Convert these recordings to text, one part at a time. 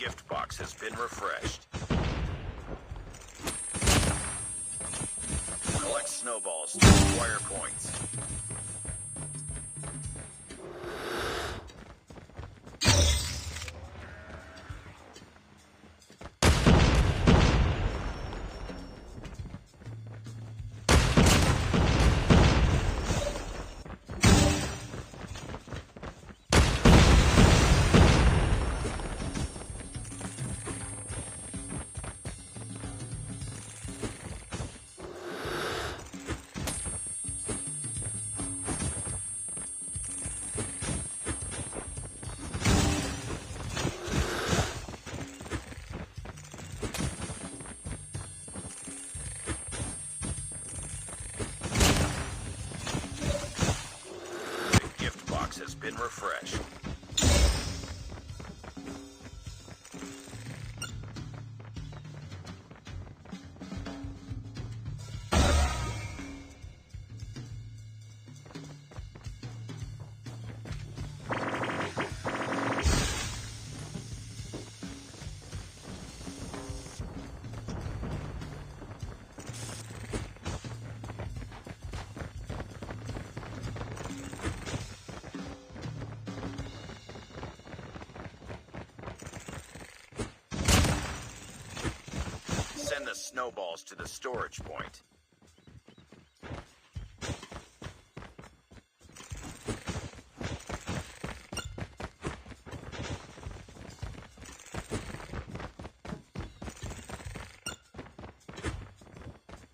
gift box has been refreshed. Collect snowballs to acquire points. Has been refreshed. Send the snowballs to the storage point.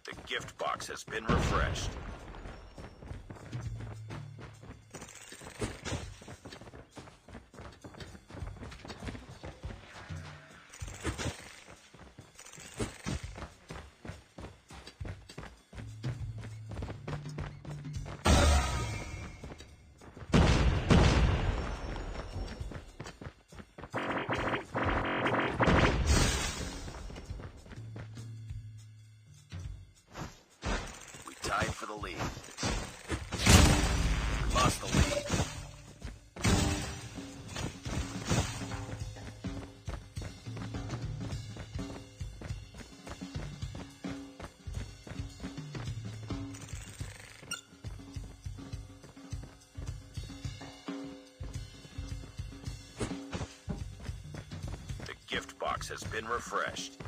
The gift box has been refreshed. Tied for the lead. We lost the lead. The gift box has been refreshed.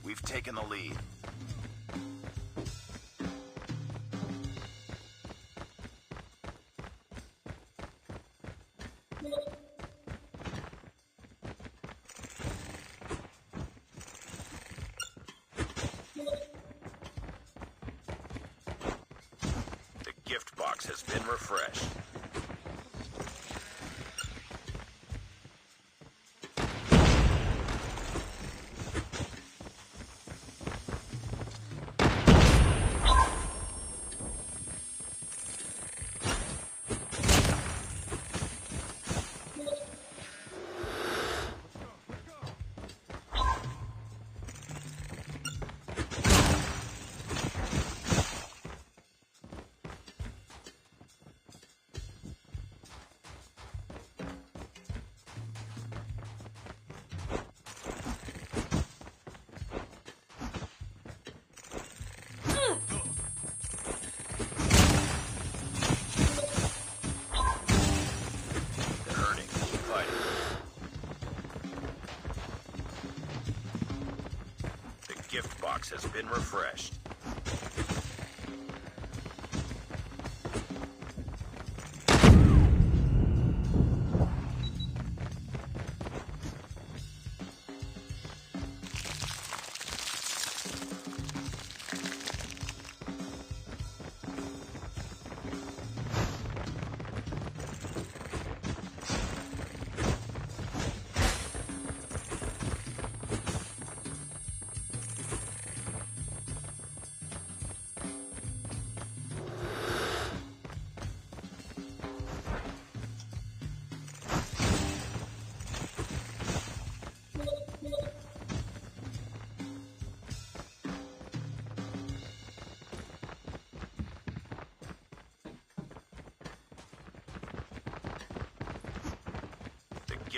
We've taken the lead. The gift box has been refreshed. Gift box has been refreshed.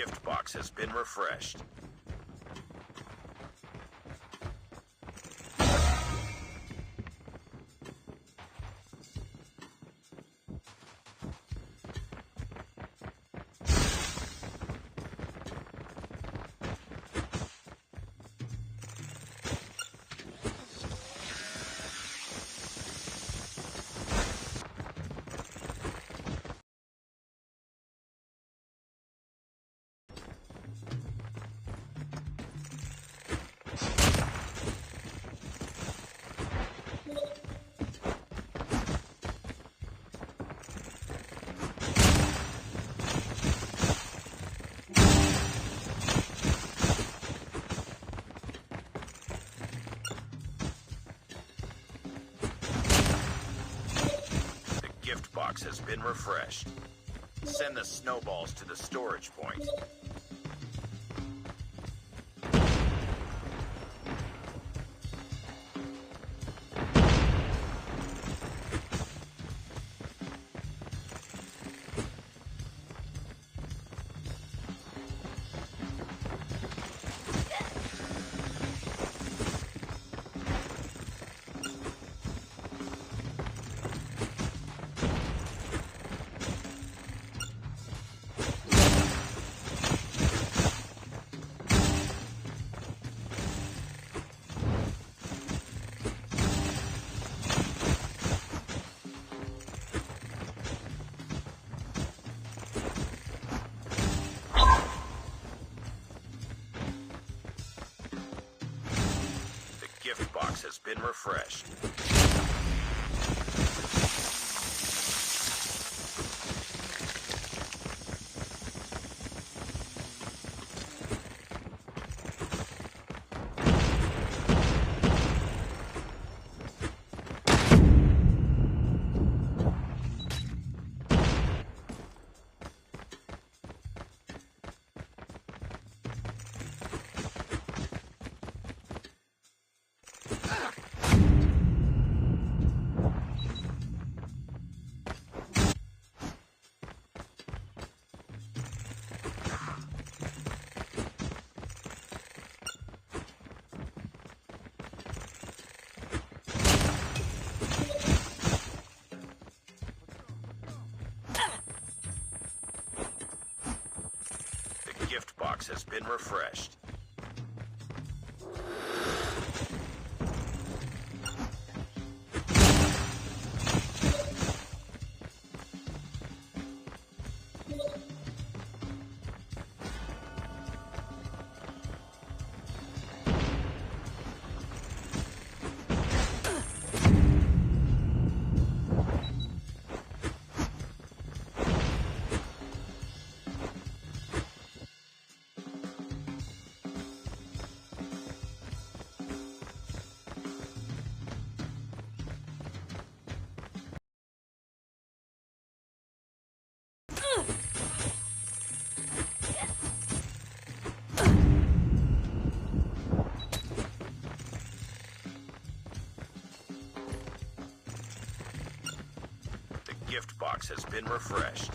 gift box has been refreshed. Gift box has been refreshed. Send the snowballs to the storage point. Gift box has been refreshed. Gift box has been refreshed. Gift box has been refreshed.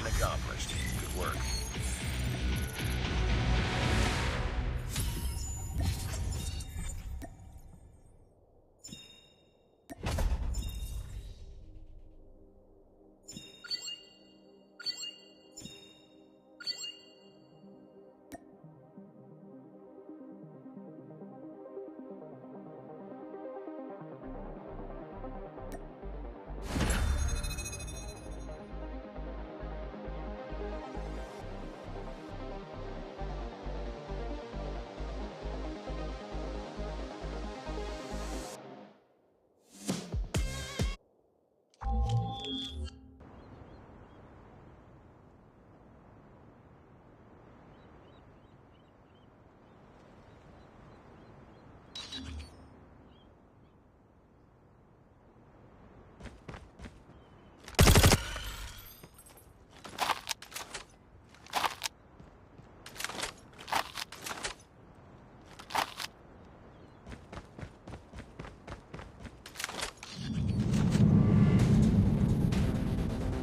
Mission accomplished. Good work.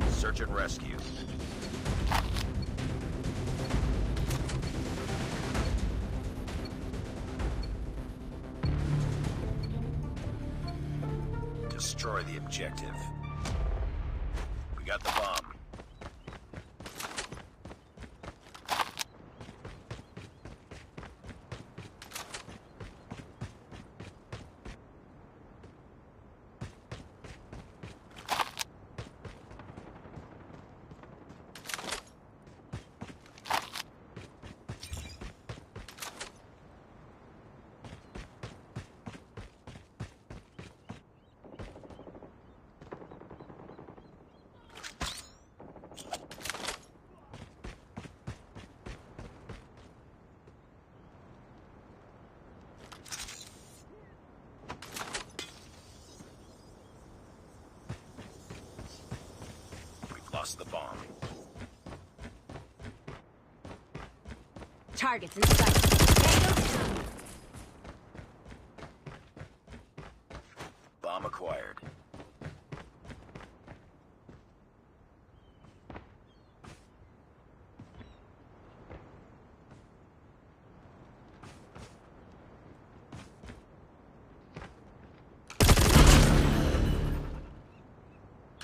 Search and rescue. Destroy the objective. We got the bomb. Lost the bomb. Targets in sight. Tango. Bomb acquired.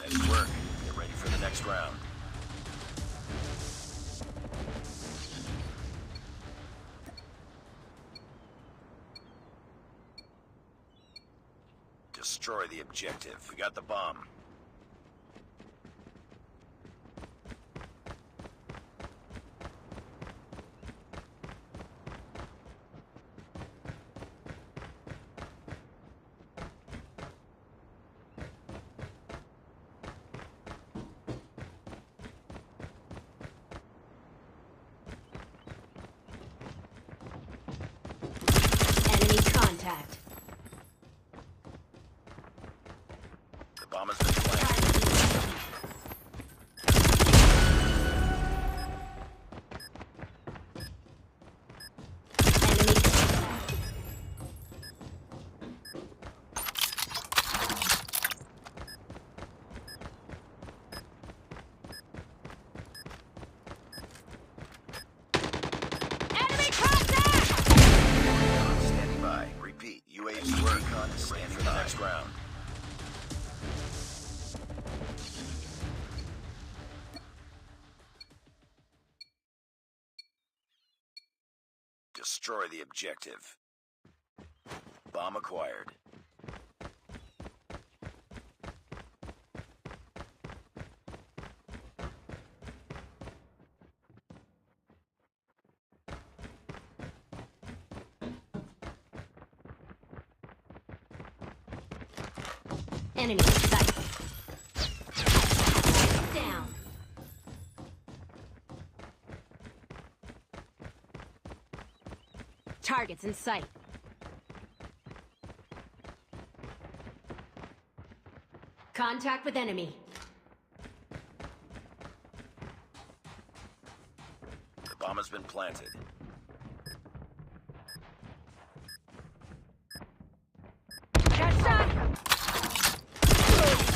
Nice work. Get ready for the next round. Destroy the objective. We got the bomb. Enemy contact. The bomb has been planted. Enemy contact. Enemy contact! Standing by. Repeat. UAV recon is standing for the next round. Destroy the objective. Bomb acquired. Enemy in sight. Down. Targets in sight. Contact with enemy. The bomb has been planted. Got shot!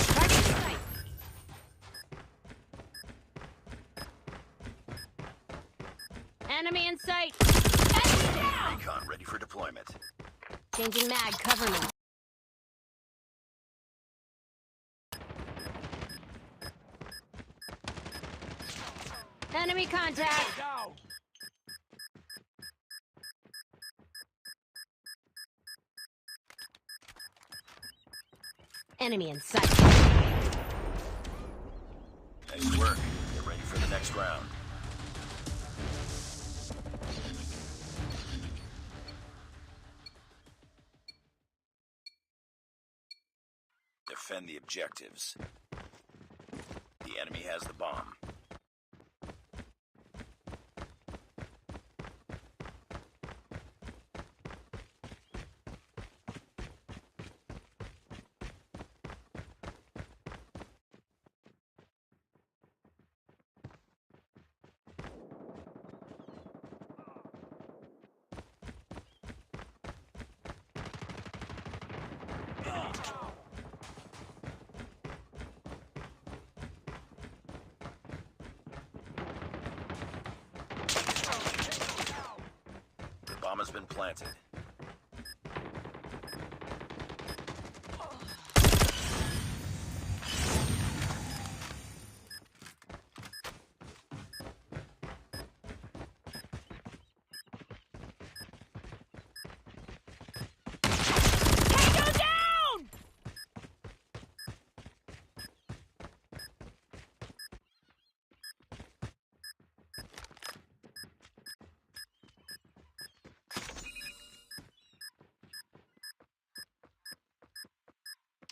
Target in sight. Enemy in sight! Enemy down! Recon ready for deployment. Changing mag, cover me. Enemy contact! Enemy in sight. Nice work. Get ready for the next round. Defend the objectives. The enemy has the bomb. The bomb has been planted. Tango down!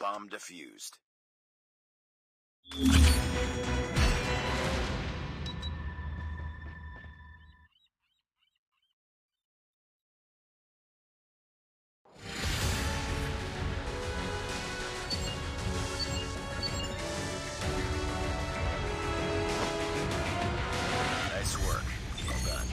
Bomb defused. Nice work. Well done.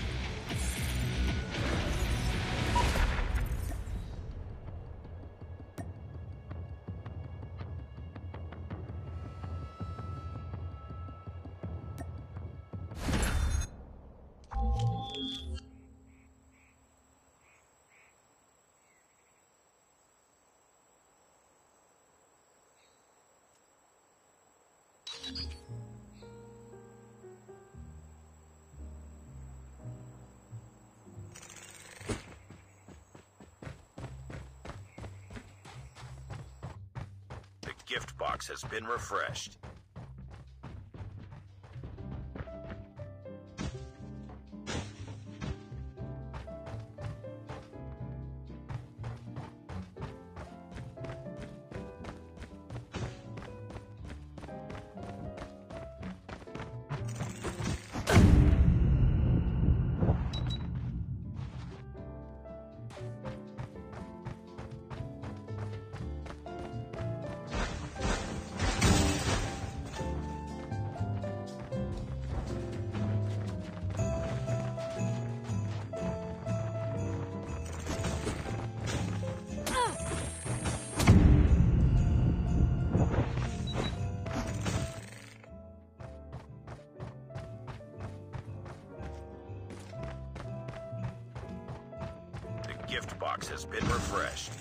The gift box has been refreshed. The gift box has been refreshed.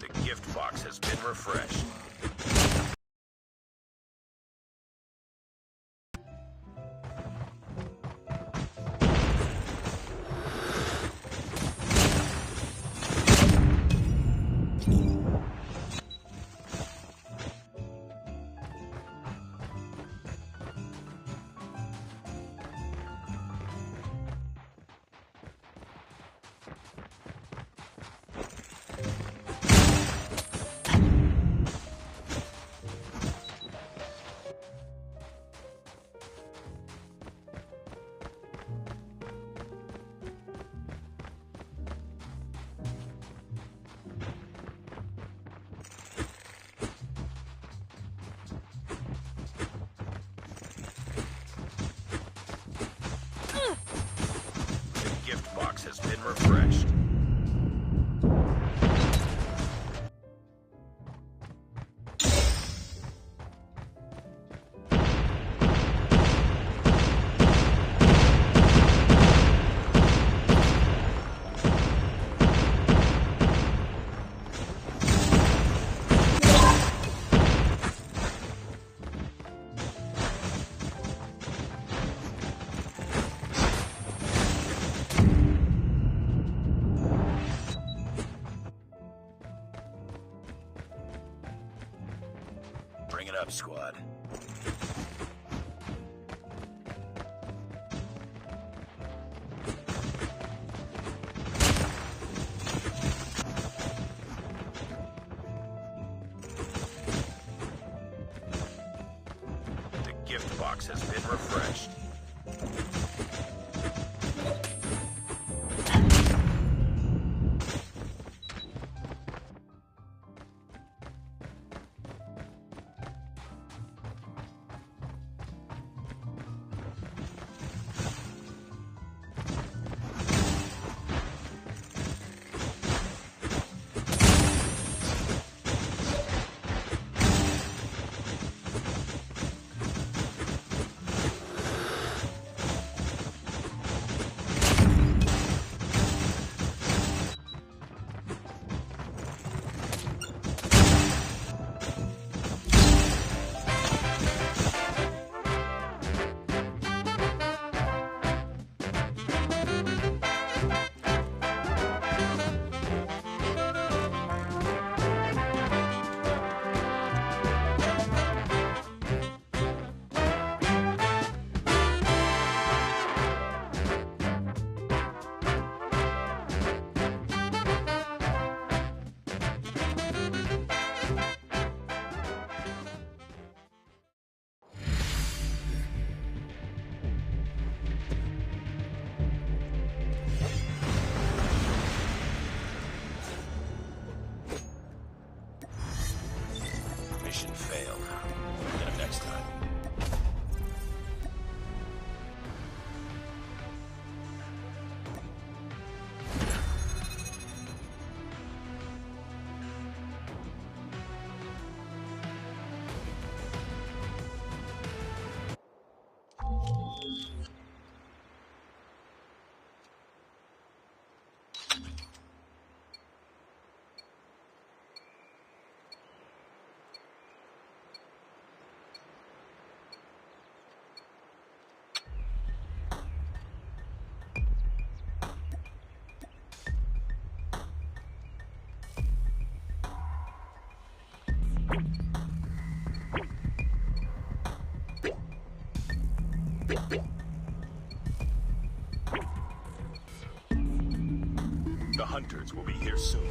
The gift box has been refreshed. Bring it up, squad. The gift box has been refreshed. Mission failed. Get him next time. The hunters will be here soon.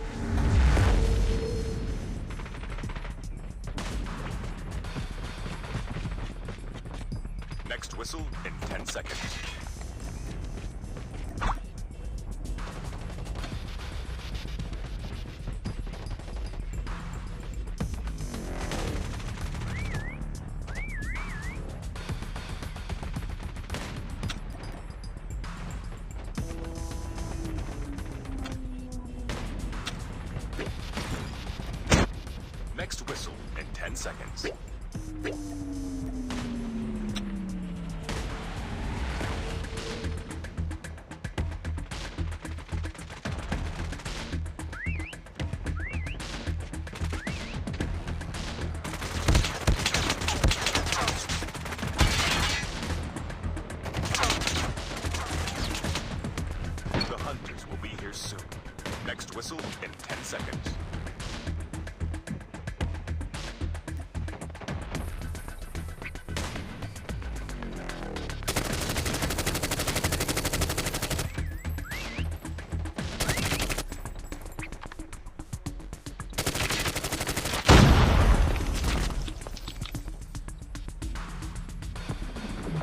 Next whistle in 10 seconds. Next whistle in 10 seconds. The hunters will be here soon. Next whistle in 10 seconds.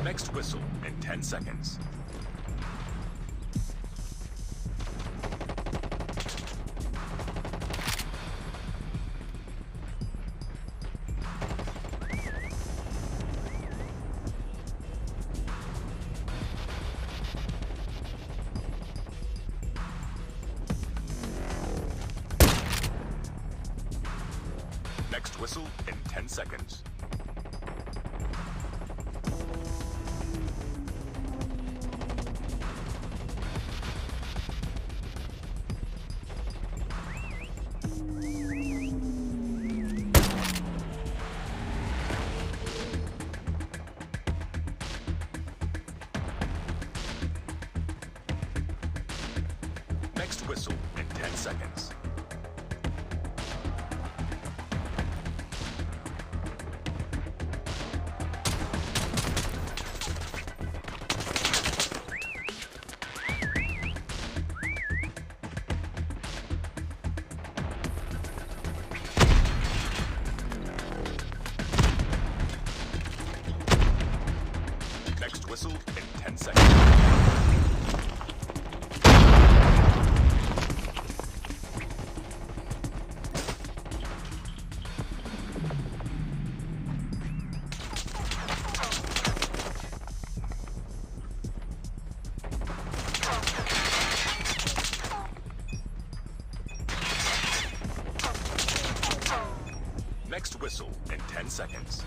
Next whistle in 10 seconds. Next whistle in 10 seconds. Next whistle in 10 seconds. whistle in 10 seconds. Next whistle in 10 seconds.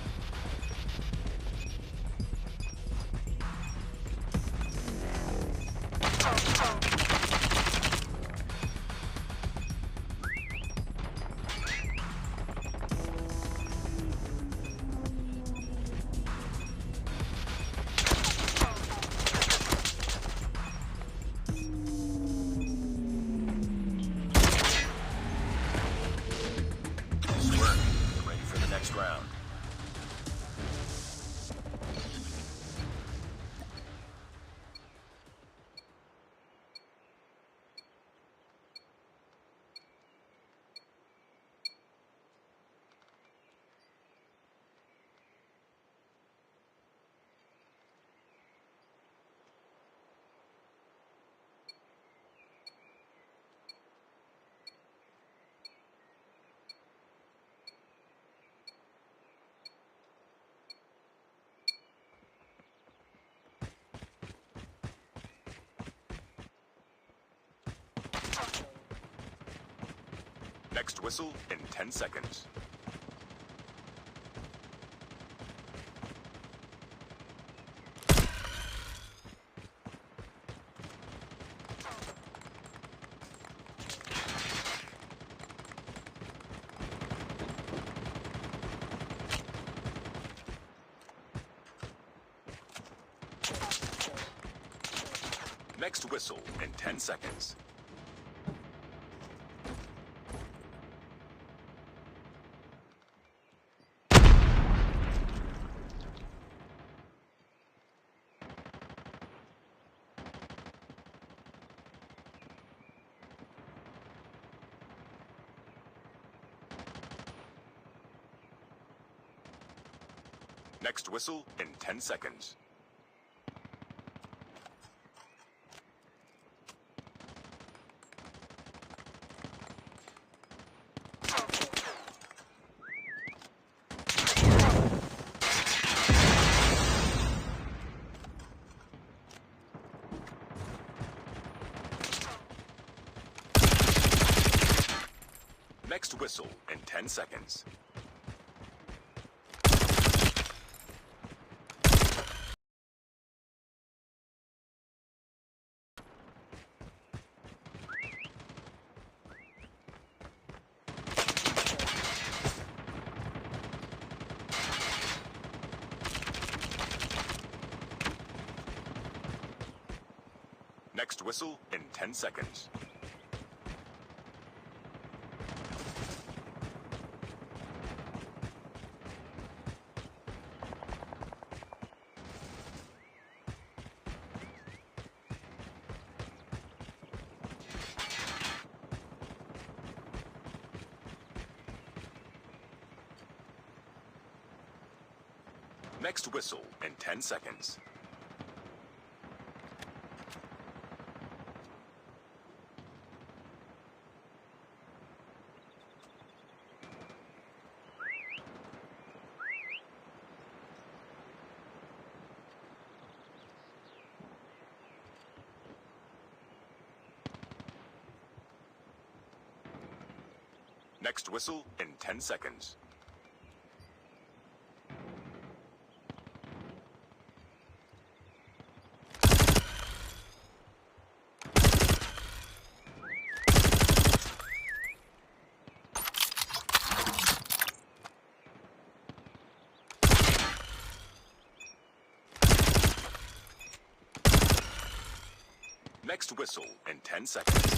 Nice work. Ready for the next round. Next whistle in 10 seconds. Next whistle in 10 seconds. Next whistle in 10 seconds. Next whistle in 10 seconds. Next whistle in 10 seconds. Next whistle in 10 seconds. Next whistle in 10 seconds. Next whistle in 10 seconds.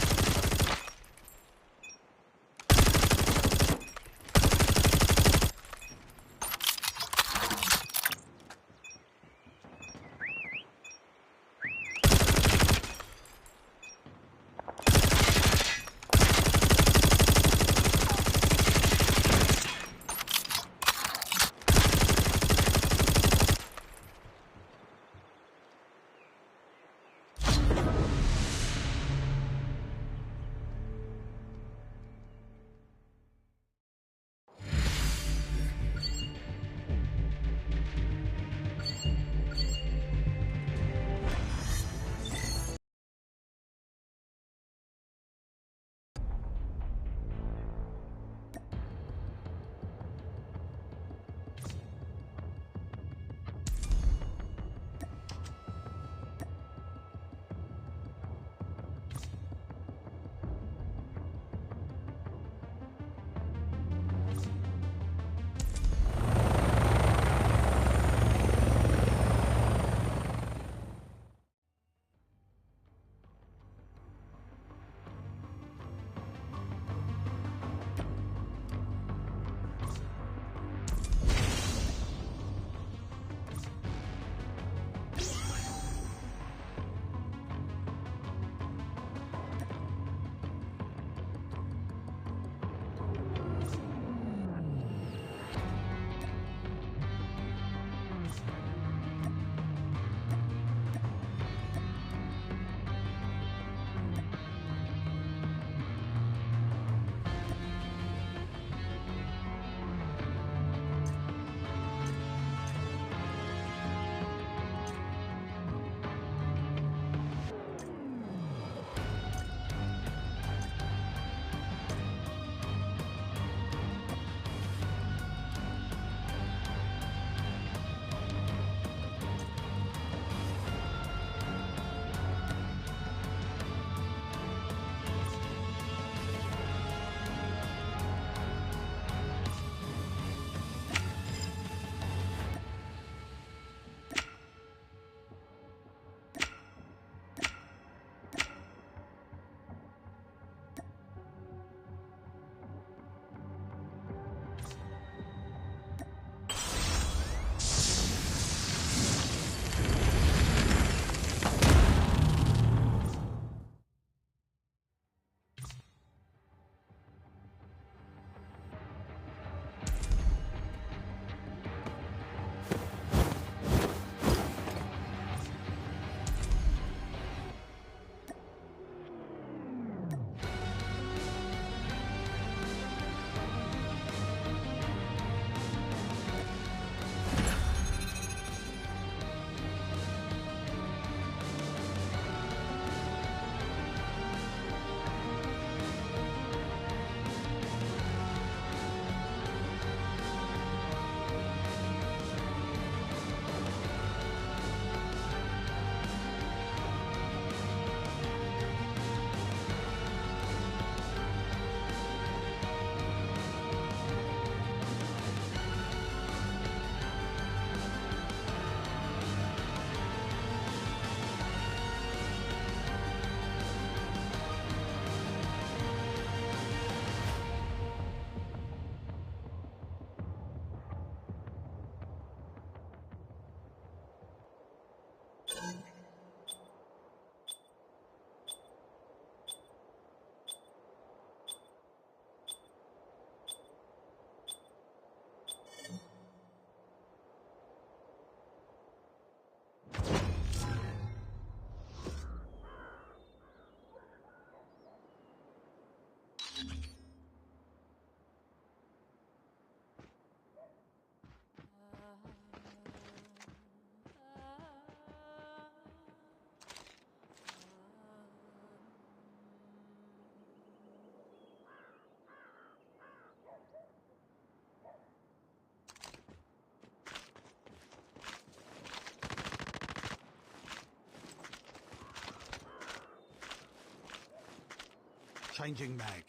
Changing mag.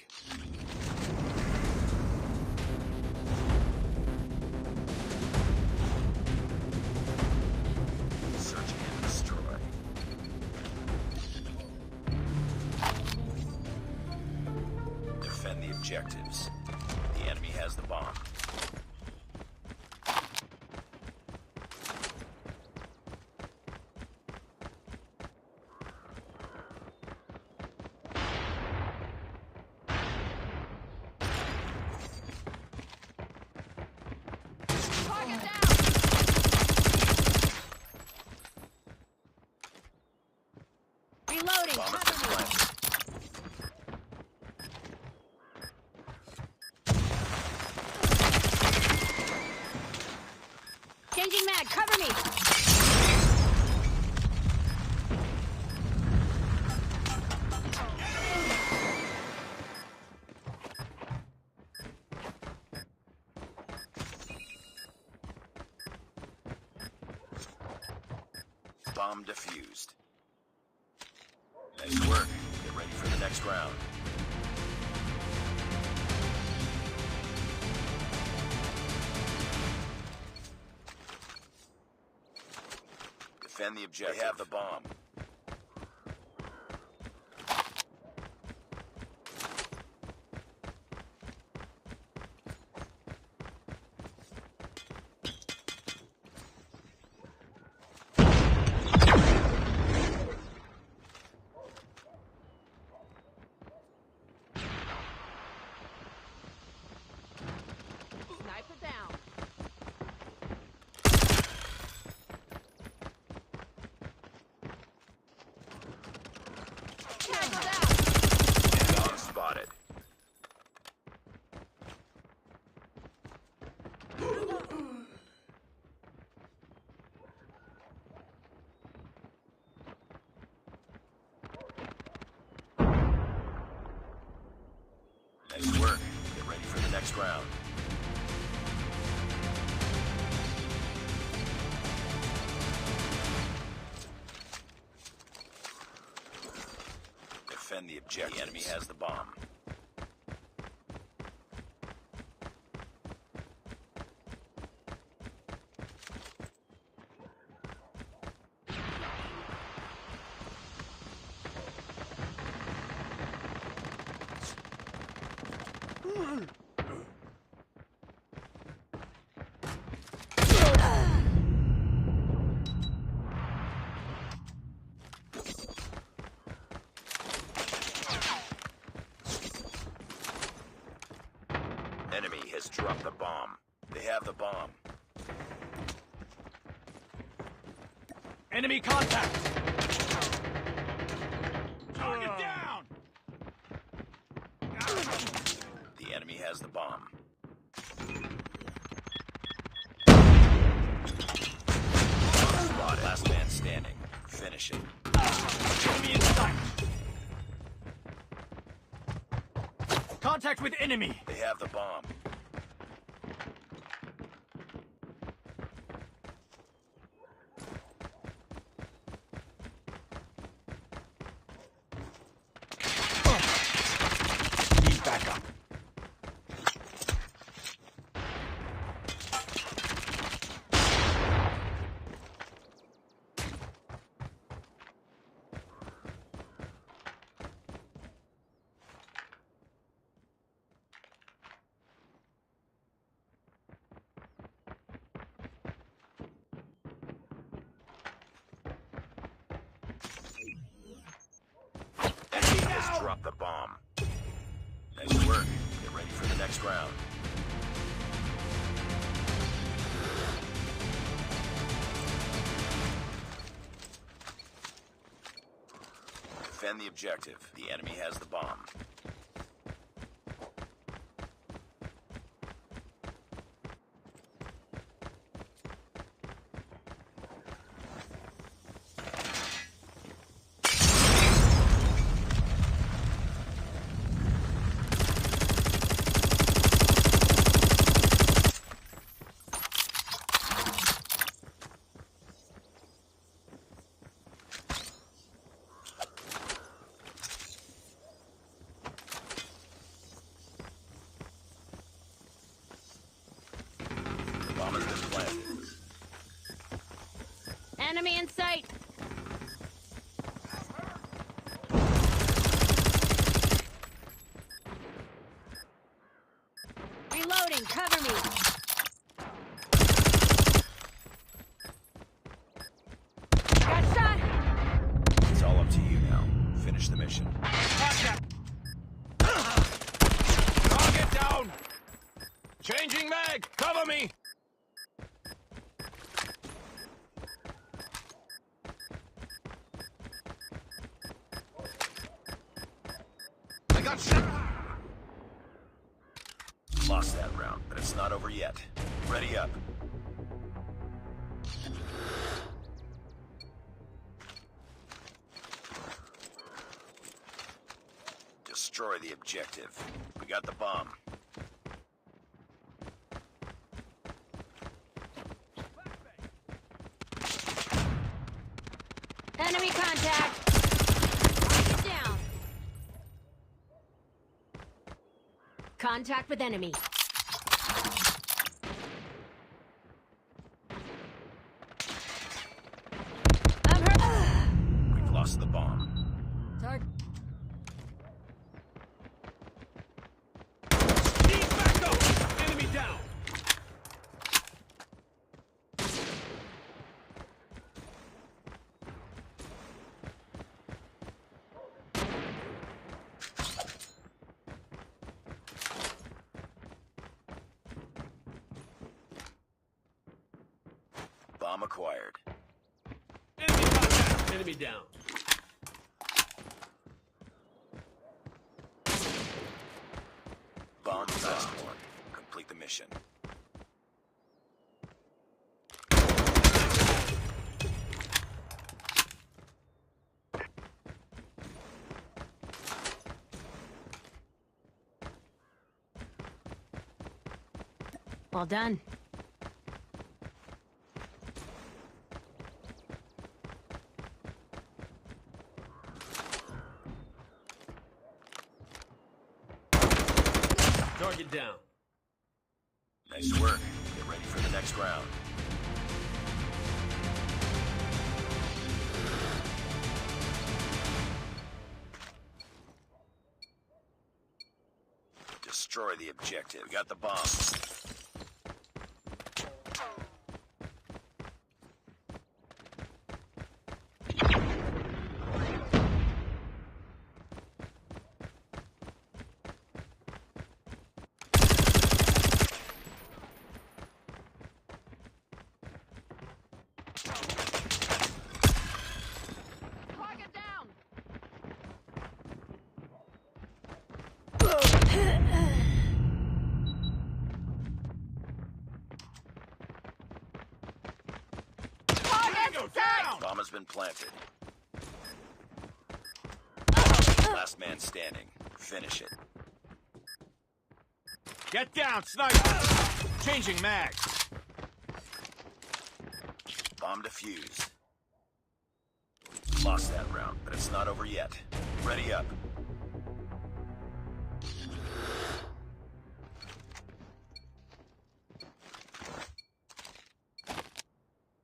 Search and destroy. Defend the objectives. The enemy has the bomb. Target down! Reloading, Bomb has cover been me! planted. Changing mag, cover me! Bomb defused. Nice work. Get ready for the next round. Defend the objective. They have the bomb. Sniper down. Tango down. Bomb spotted. Nice work. Get ready for the next round. Defend the objective. The enemy has the bomb. Enemy has dropped the bomb. They have the bomb. Enemy contact! Target down! The enemy has the bomb. Bomb spotted. Last man standing. Finish it. Enemy in sight! Contact with enemy! They have the bomb. Need backup. Enemy has dropped the bomb. Nice work. Get ready for the next round. Defend the objective. The enemy has the bomb. Enemy in sight. Reloading, cover me. Got shot. It's all up to you now. Finish the mission. Contact! Target down! Changing mag! Cover me! I got shot! Lost that round, but it's not over yet. Ready up. Destroy the objective. We got the bomb. Enemy contact. Target down. Contact with enemy. I'm hurt. We've lost the bomb. Target. Need backup! Enemy down! Bomb acquired. Enemy contact! Enemy down. Bomb last one. Complete the mission. Well done. Target down. Nice work. Get ready for the next round. Destroy the objective. We got the bomb. Target down. Tango down! Bomb has been planted. Last man standing. Finish it. Get down, sniper! Changing mag! Bomb defused. Lost that round, but it's not over yet. Ready up.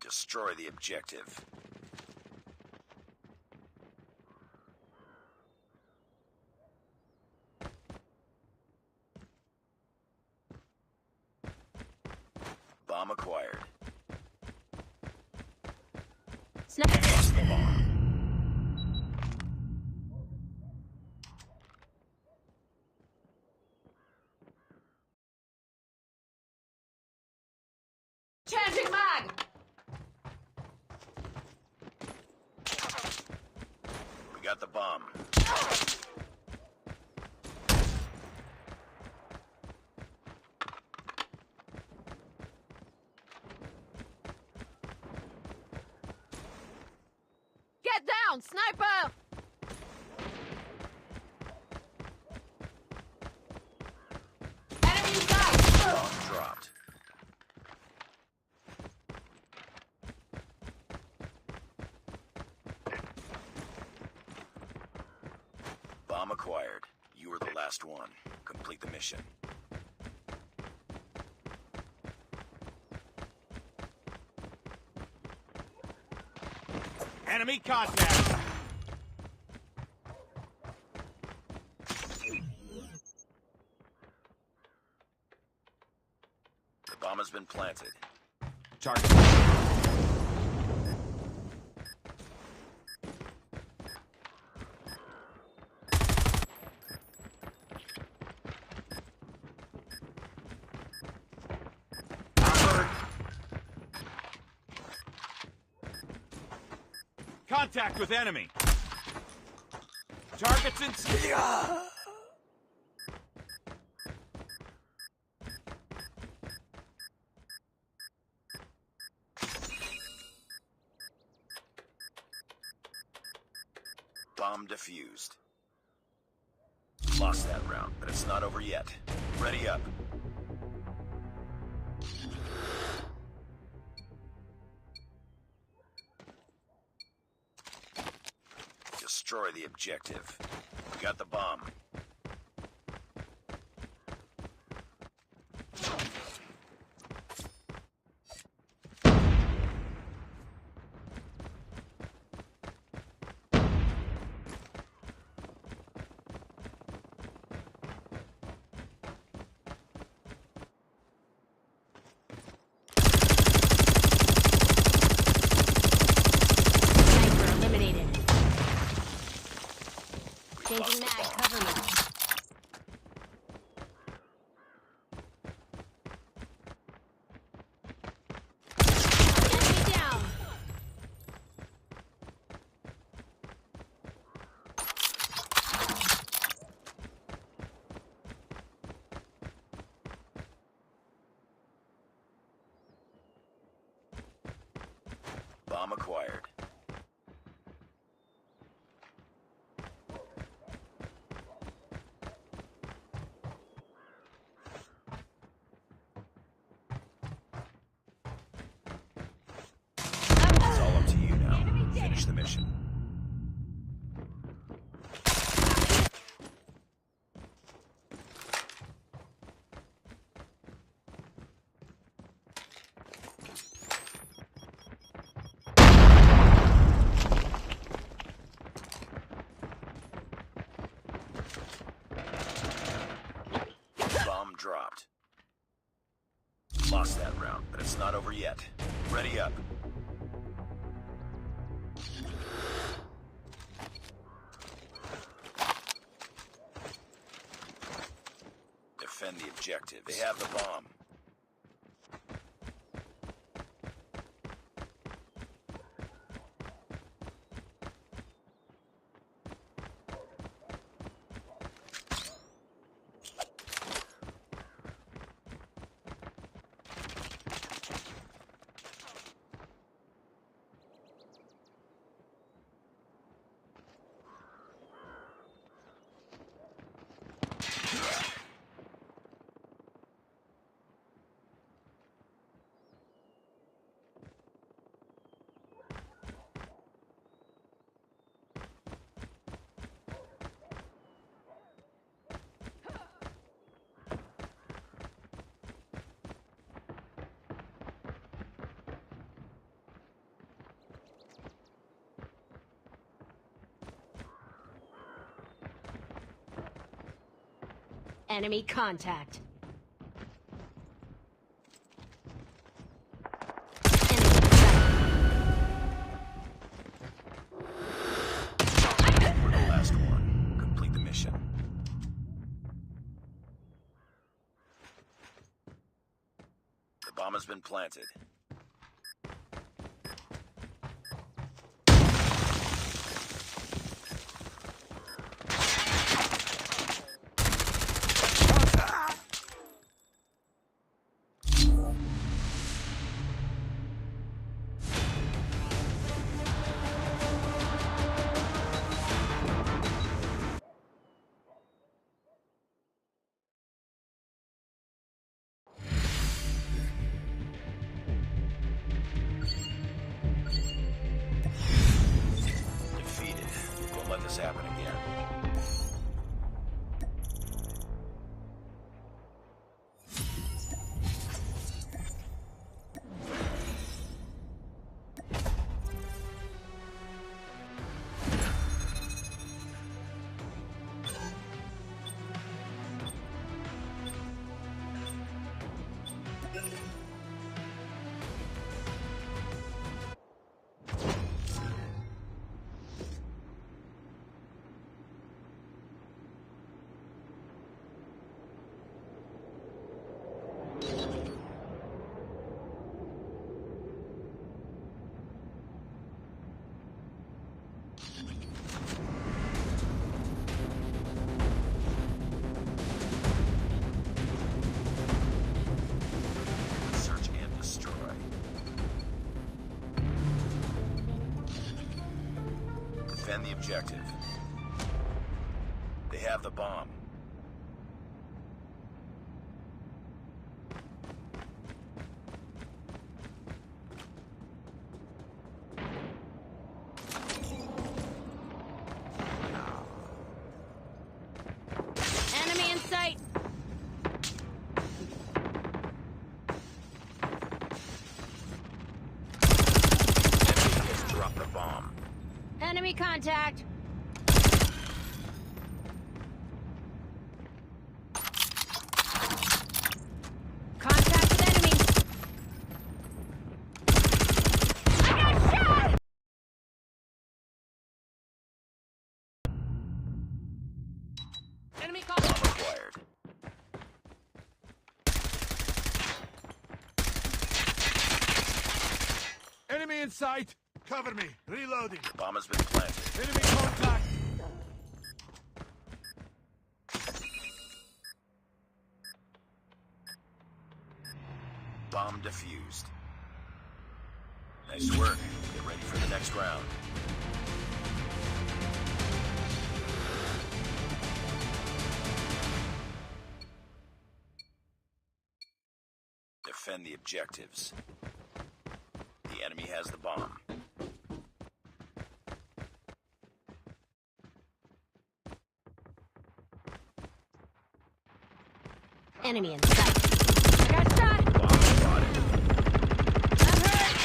Destroy the objective. Bomb acquired. Sniper. Lost the bomb. Changing mag. We got the bomb. Get down, sniper. Enemy in sight. Bomb dropped. Bomb acquired. You were the last one. Complete the mission. Enemy contact. The bomb has been planted. Target. Contact with enemy. Targets in. Bomb defused. Lost that round, but it's not over yet. Ready up. Destroy the objective. We got the bomb. Sniper eliminated. We lost Changing the mag, bomb. cover me. Enemy down. Bomb acquired. It's all up to you now. Finish the mission. Bomb dropped. Lost that round, but it's not over yet. Ready up. Defend the objective. They have the bomb. Enemy contact. Enemy sighted. We're the last one. Complete the mission. The bomb has been planted. Defeated. Don't let this happen again. Defend the objective. They have the bomb. Enemy in sight. Enemy has dropped the bomb. Enemy contact. Contact with enemy. I got shot! Enemy Bomb contact. acquired. Enemy in sight. Cover me. Reloading. The bomb has been planted. Enemy contact. Bomb defused. Nice work. Get ready for the next round. Defend the objectives. The enemy has the bomb. Enemy in sight. I got shot. Bomb spotted. I'm hurt.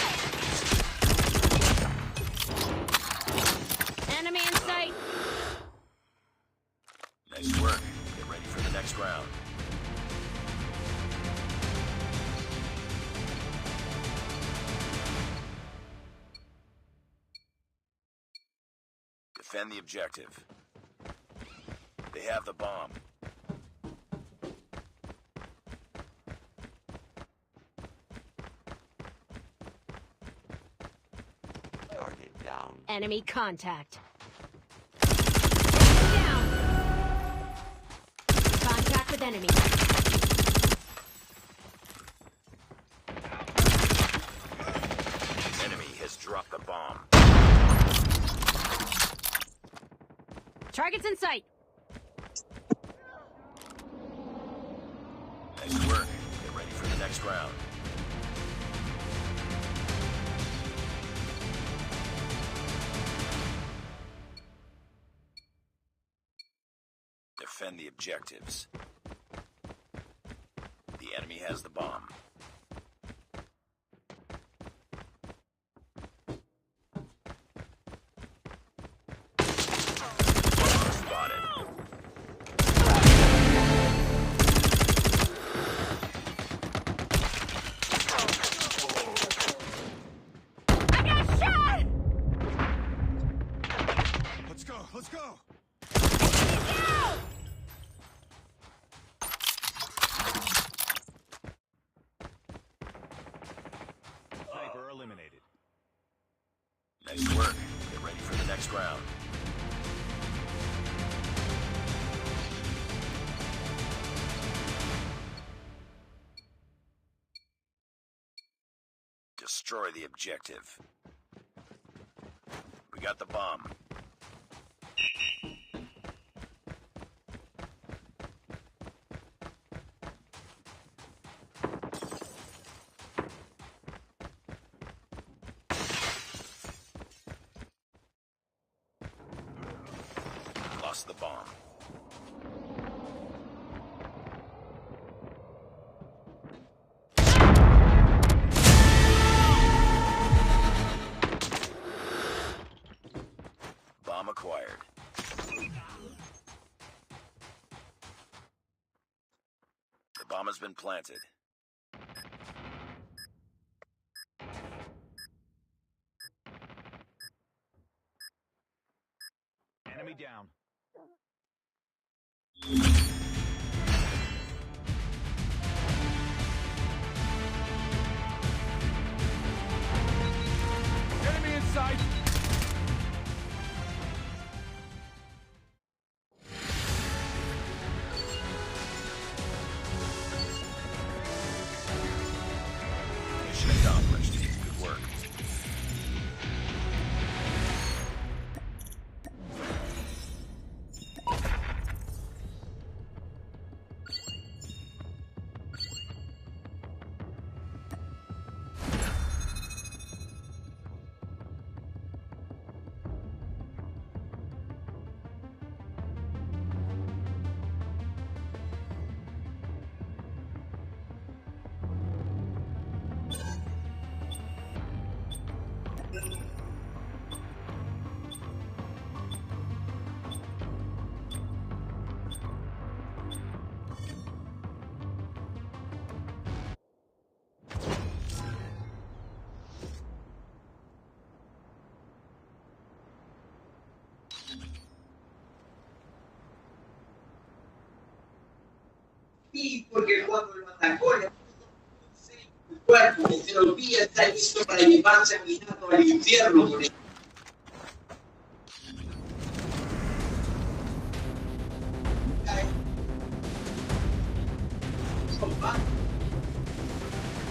Enemy in sight. Nice work. Get ready for the next round. Defend the objective. They have the bomb. Target down. Enemy contact. Down. Contact with enemy. Enemy has dropped the bomb. Targets in sight. Nice work. Get ready for the next round. Defend the objectives. The enemy has the bomb. Bomb spotted. I got shot! Let's go. Let's go. Down! Sniper eliminated. Nice work. Get ready for the next round. Destroy the objective. We got the bomb. Lost the bomb. Bomb acquired. The bomb has been planted. Enemy down. Enemy in sight. Mission accomplished. Good work. Y porque cuando lo atacó, le puso el cuerpo, y se lo olvida, está listo para llevarse a Minato al infierno con él.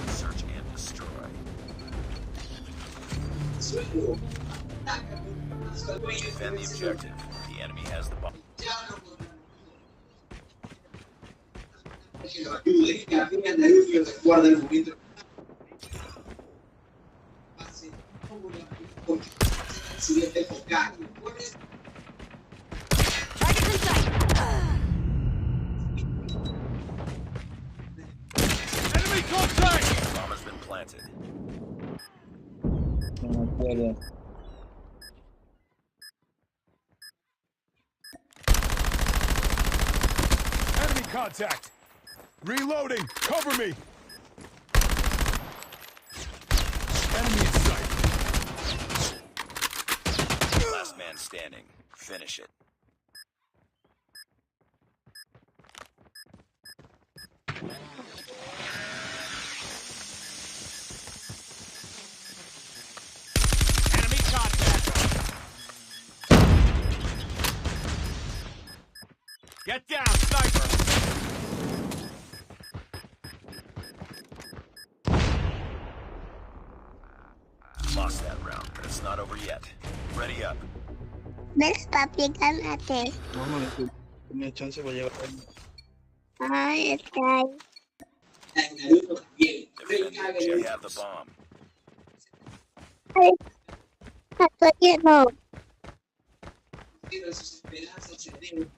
Search and destroy. Suelo. Defend the objective. The enemy has the bomb. Que lo ayude, que apenas Naruto y recuerda el momento. Hace como la siguiente época. Target's in sight. Enemy contact! Bomb has been planted. No puedo. Enemy contact! Reloading! Cover me! Enemy in sight! Last man standing. Finish it. Enemy contact! Get down, sniper! Lost that round, but it's not over yet. Ready up. ¿Ves, papi? Gánate. Vamos, tiene chance para llevar. Ay, está ahí. Naruto también. Defend the objective. You have the bomb. Ay, está lleno. Tiene sus esperanzas en él.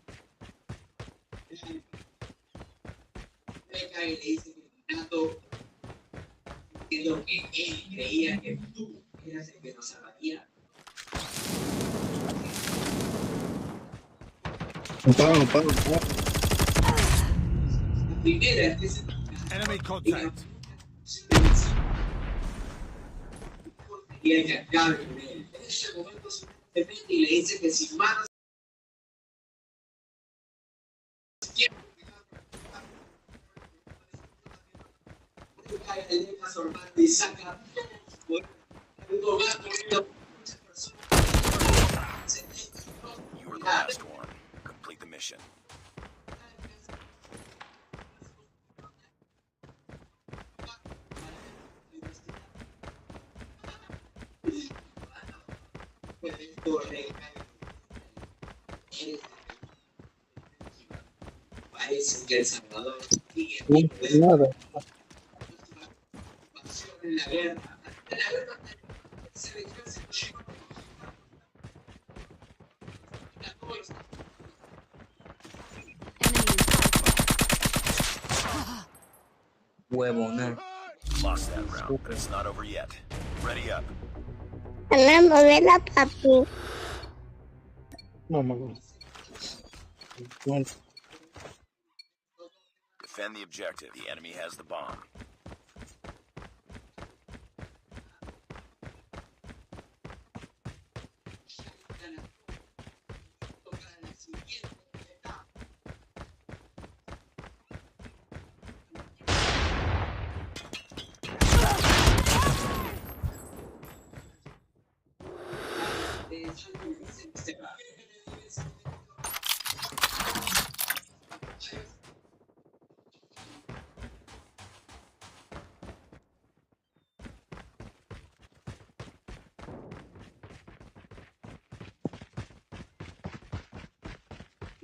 Reca y le dice que Minato, diciendo que él creía que tú eras el que nos salvaría. Pago. La primera es que se Enemy contact! quería que acabe con él. En ese momento se mete y le dice que sin manos cae el deja sorbando y saca un gato. You were the last one. Complete the mission. Parece que El Salvador sigue Nada. en la guerra. La guerra se descansa en Chile. Enemy in sight. Huevona. Lost that round, but it's not over yet. Ready up. Fernando, vela, papi. Mamá. Defend the objective. The enemy has the bomb.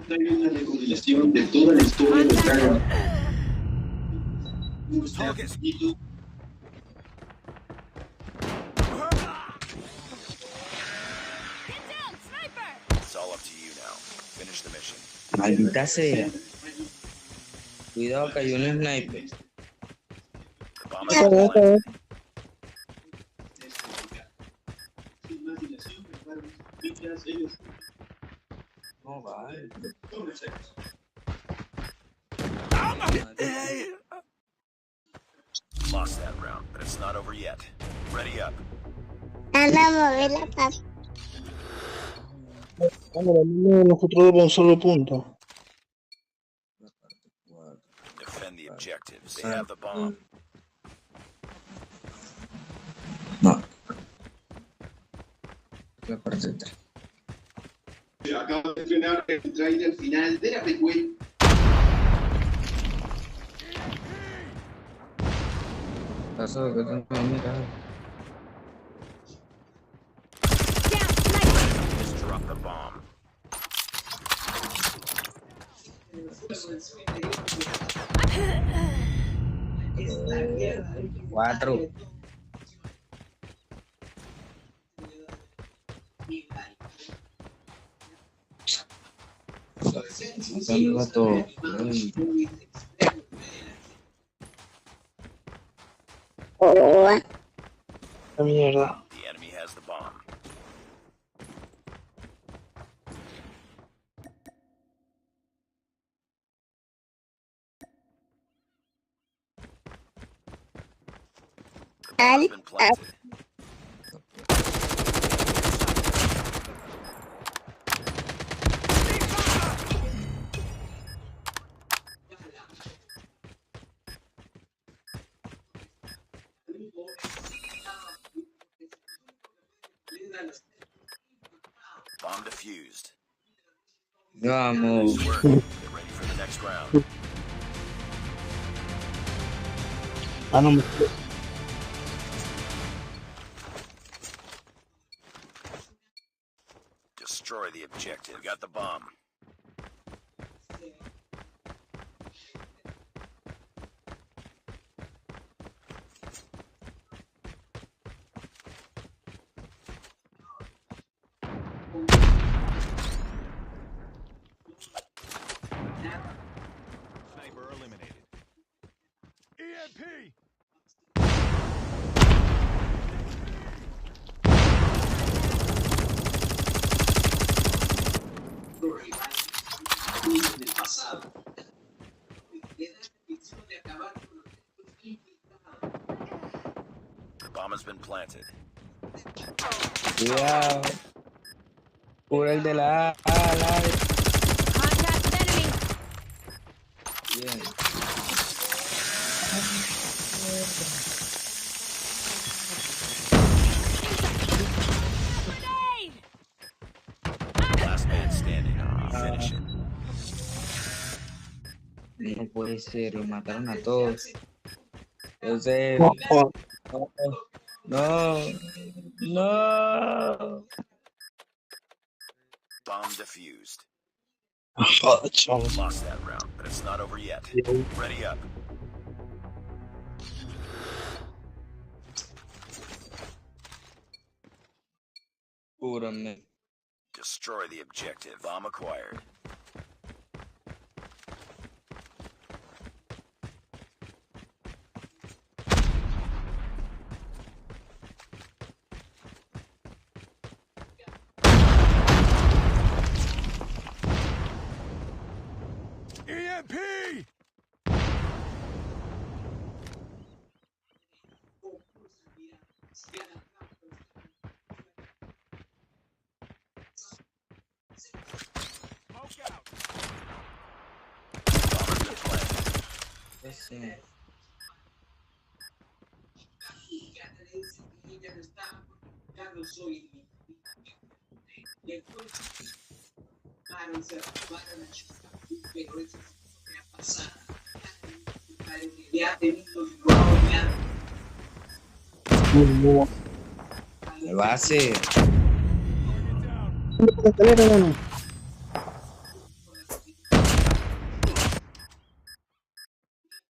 Hay una recopilación de toda la historia de Dragon. Target! Get down, sniper! It's all up to you now. Finish the mission. Maldita sea. Cuidado que hay un sniper. The bomb has been planted. No vale. Lost that round, but it's not over yet. Ready up. Anda, movela, papi. Nosotros damos un solo punto. Defend the objectives. They have the bomb. No. La parte 3. Acabo de frenar el trailer final de la precuela. Pasó que tengo que mirar. Just drop the bomb. Cuatro. Acá todo. Oh, La mierda. The enemy has the bomb. The bomb has been planted. Bomb defused. Vamos. Nice work. Get ready for the next round. Ah, no me... Destroy the objective. We got the bomb. Sniper eliminated. EMP! Del pasado. Queda la intención de acabar con los The bomb has been planted. Cuidado. Por el de la A, la Contact with enemy. Bien. Grenade! Last man standing. Finish it. No puede ser, lo mataron a todos. Yo sé. No, joder. No. No. Bomb defused. Joder, chaval. Lost that round, but it's not over yet. Ready up. Cúrame. Destroy the objective. Bomb acquired. EMP! Smoke out! Bomb has been planted. Ese. ella no está, ya no soy y entonces van se van a chutar, pero eso me ha pasado. Parece que ya ha tenido Me va a hacer.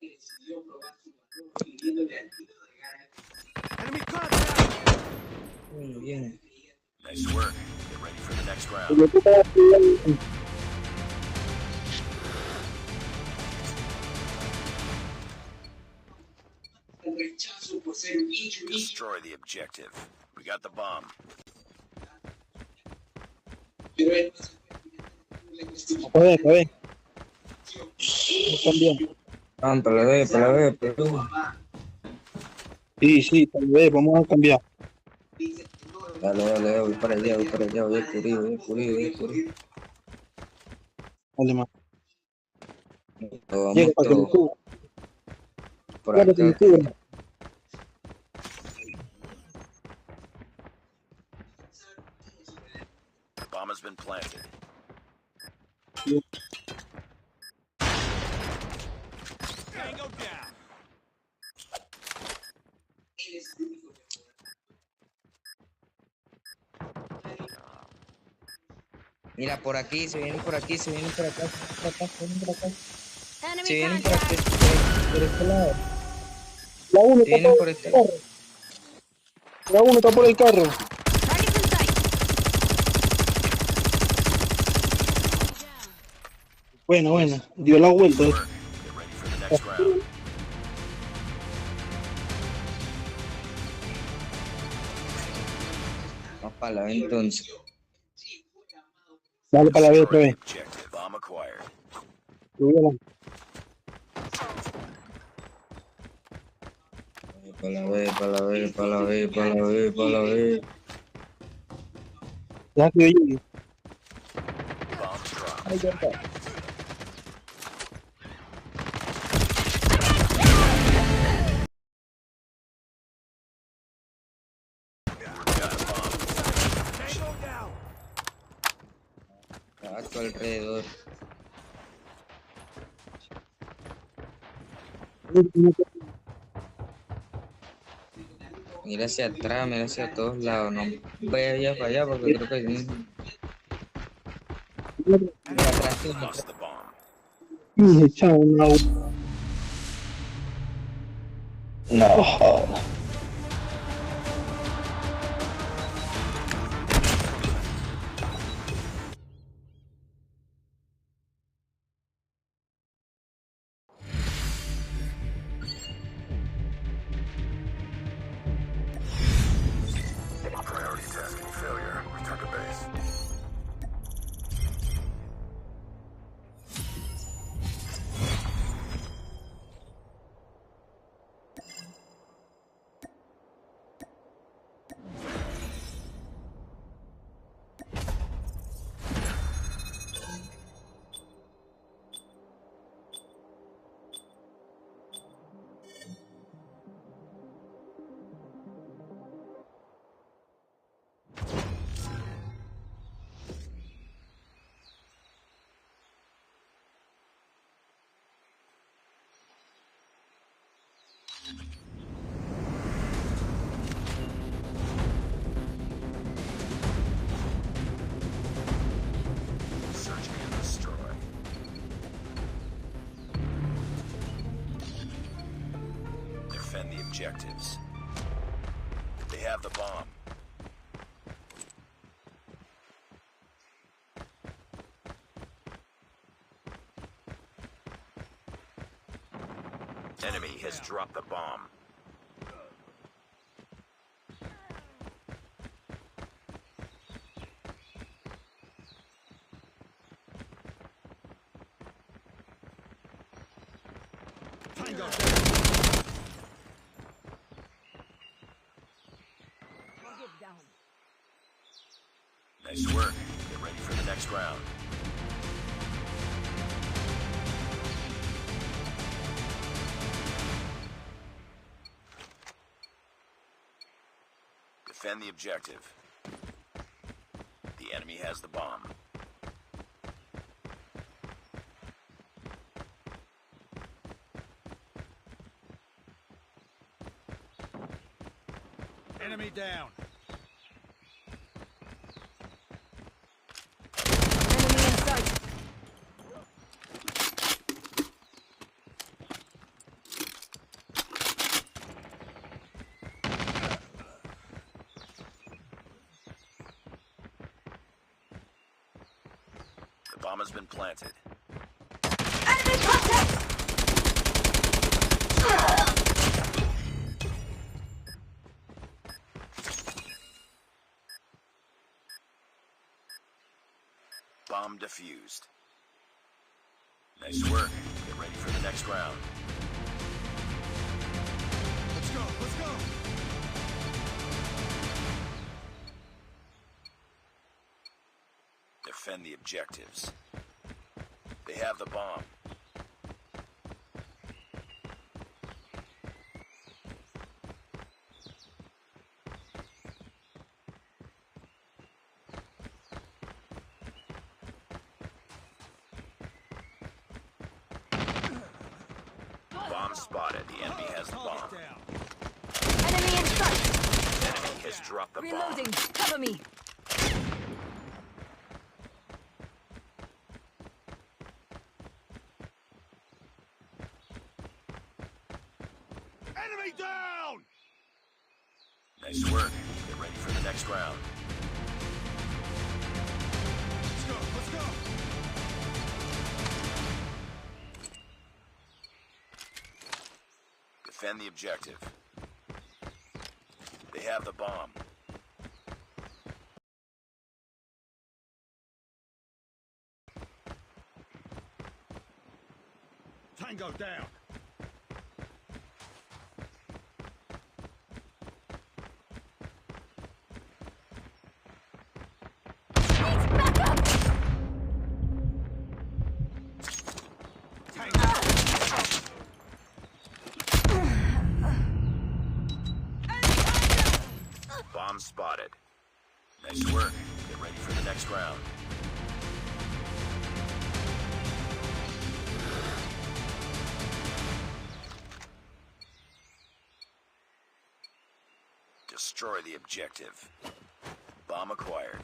decidió probar su valor pidiéndole al tiro de garantía. Enemy contact! Muy bien. Nice work. Get ready for the next round. El rechazo por ser un bicho. Destroy the objective. We got the bomb. Pero él no se puede cuestión. A ver. Cambia. Vamos, para la B, para la B, para la B. Sí, tal vez, vamos a cambiar. Dale, voy para allá, voy a cubrir. Dale más. Vamos Llega para que me todos cubra. por Para que me acá. cubra. The bomb has been planted. Tango down. Él es el único que Mira, por aquí, se vienen por acá, se vienen por acá. Enemy Se vienen por aquí, contact. por este lado. La 1 Se está vienen por por el este carro. La 1 está por el carro. Target's in sight. Buena. Dio la vuelta. Get ready for the next round. Vamos para la B entonces. Dale para la B otra vez. Objective. Bomb acquired. Subí a la- Para la B. Deja que yo llegue. Bomb dropped. Got a bomb. Tango down. A tu alrededor. Mira hacia atrás, mira hacia todos lados. No vayas para allá porque creo que hay mira atrás. Lost the bomb. Dije, chao, no joda. Priority tasking failure. Return to base. Search and destroy. Defend the objectives. They have the bomb. Enemy has dropped the bomb. Tango down. Nice work. Get ready for the next round. Defend the objective. The enemy has the bomb. Enemy down. Enemy in sight. The bomb has been planted. Enemy contact! Bomb defused. Nice work. Get ready for the next round. Let's go, let's go! Defend the objectives. They have the bomb. Bomb spotted. The enemy has the bomb. Enemy in sight. Enemy has dropped the bomb. Reloading. Cover me. Enemy down! Nice work. Get ready for the next round. Let's go, let's go! Defend the objective. They have the bomb. Tango down! Bomb spotted. Nice work. Get ready for the next round. Destroy the objective. Bomb acquired.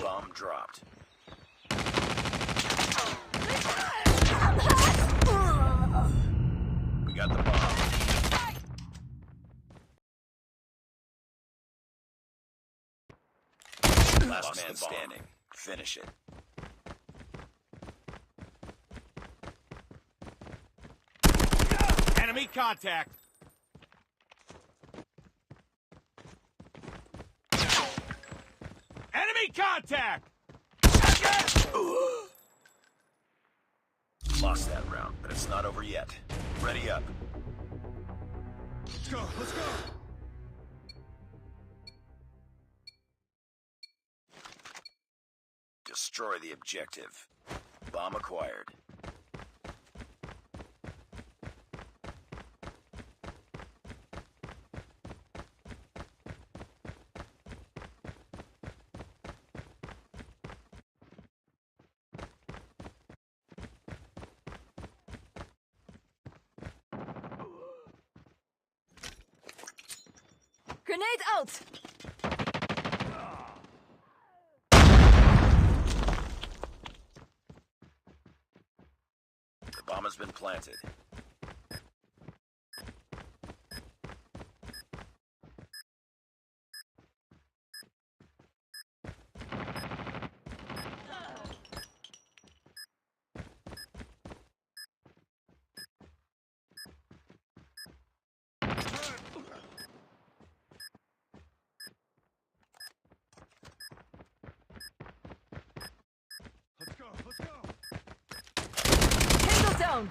Bomb dropped. We got the bomb. Last man standing. Finish it. Enemy contact! Enemy contact! Lost that round, but it's not over yet. Ready up. Let's go, let's go! Destroy the objective. Bomb acquired. Grenade out. The bomb has been planted. Let's go, let's go! Tango down.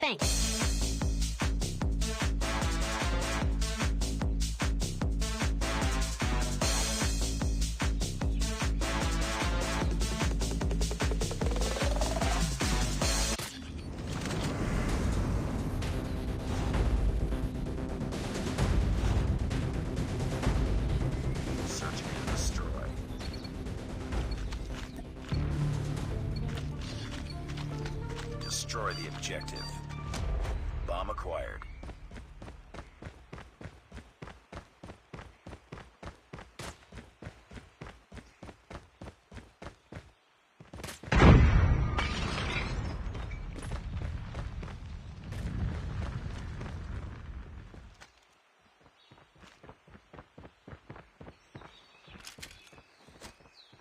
Thanks. Search and destroy. Destroy the objective. Bomb acquired.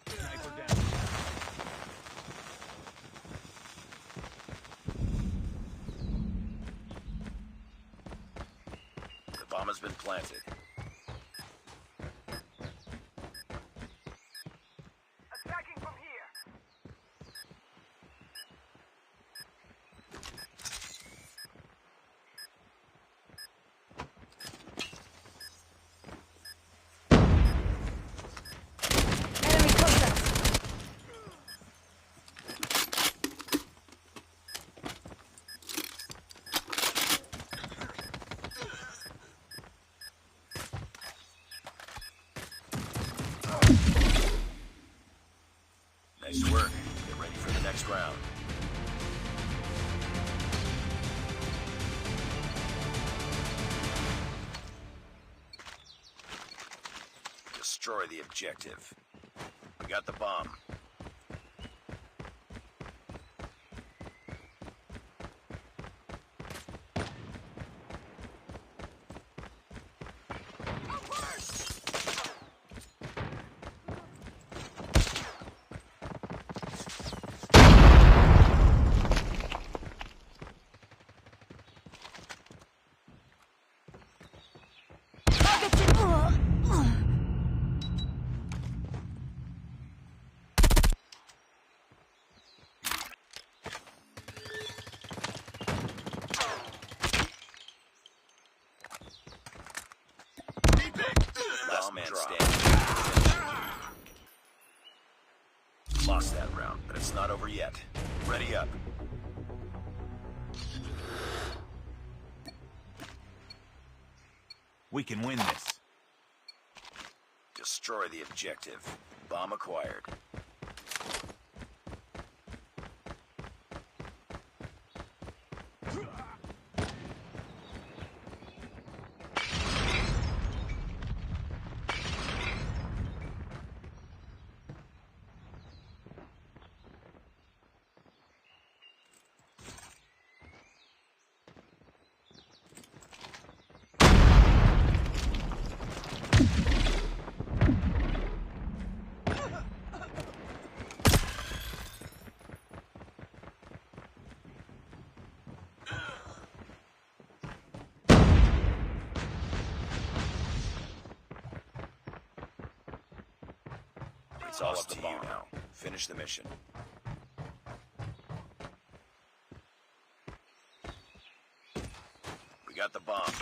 Sniper down. The bomb has been planted. Attacking from here. Enemy close. Nice work. Get ready for the next round. Destroy the objective. We got the bomb. Last man standing. Lost that round, but it's not over yet. Ready up. We can win this. Destroy the objective. Bomb acquired. It's all up to you now. Finish the mission. We got the bomb.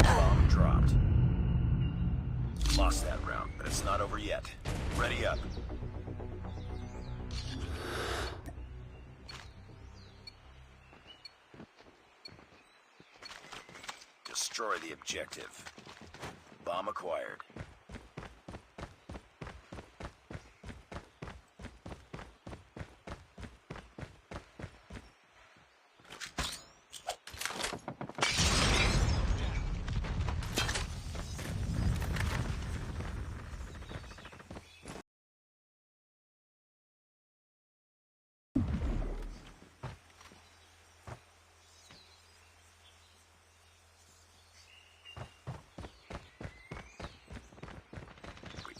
Bomb dropped. Lost that round, but it's not over yet. Ready up. Destroy the objective. Bomb acquired.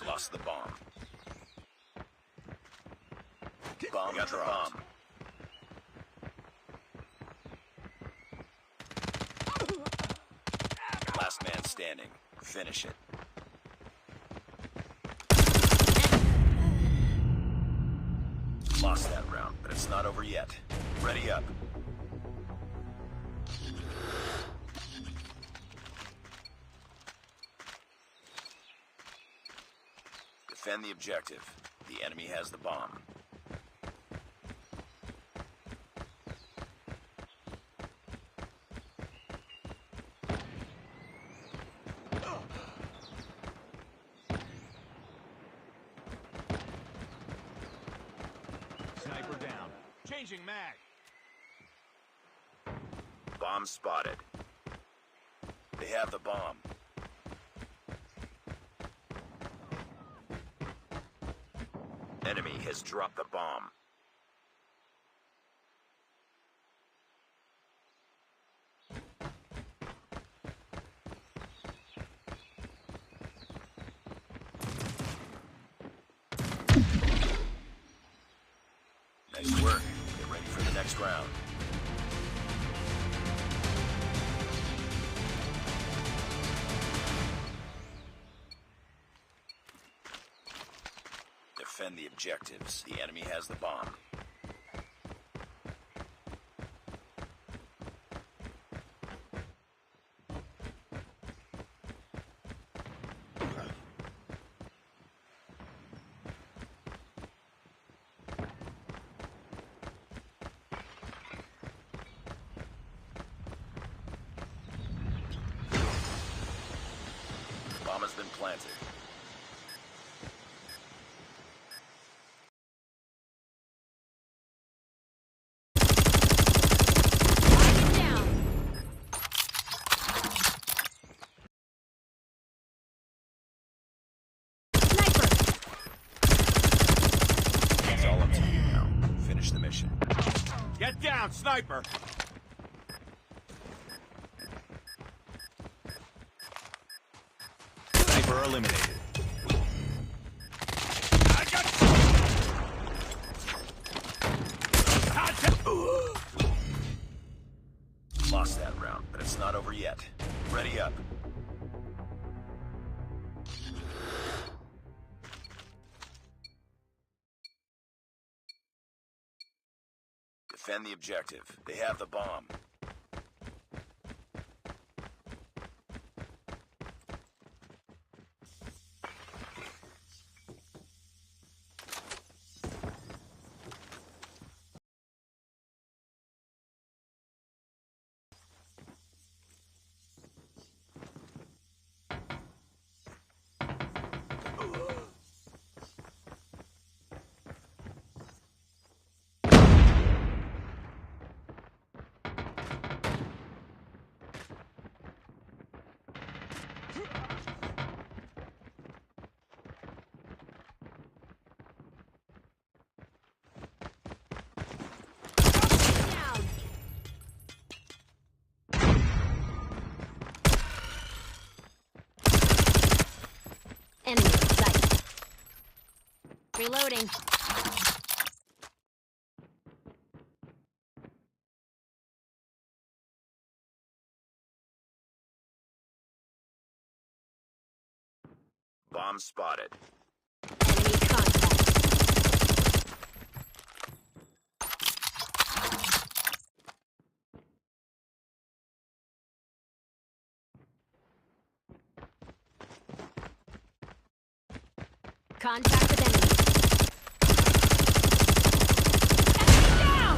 Lost the bomb. Bomb got the bomb. Last man standing. Finish it. Lost that round, but it's not over yet. Ready up. Defend the objective. The enemy has the bomb. Sniper down. Changing mag. Bomb spotted. They have the bomb. Enemy has dropped the bomb. Nice work. Get ready for the next round. Defend the objectives. The enemy has the bomb. Bomb has been planted. It's all up to you now. Finish the mission. Get down, sniper! Sniper eliminated. I got Lost that round, but it's not over yet. Ready up. Defend the objective. They have the bomb. Enemy in sight. Reloading. Bomb spotted. Enemy contact. Contact with enemy. Enemy down!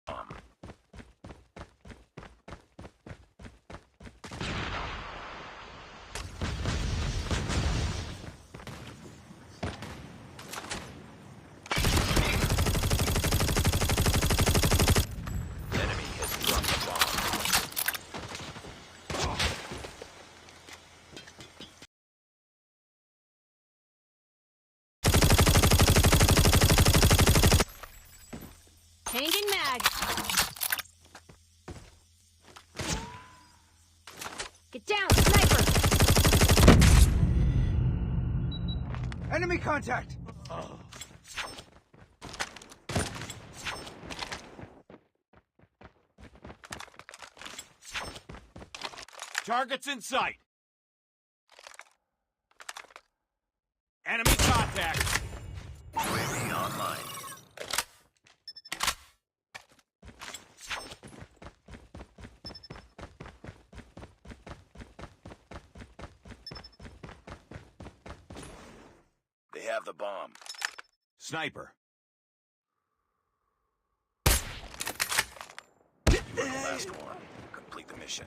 Bomb. Enemy has dropped the bomb. Changing mag. Get down, sniper! enemy contact! Target's in sight. Enemy contact. UAV online. They have the bomb. Sniper. You're the last one. Complete the mission.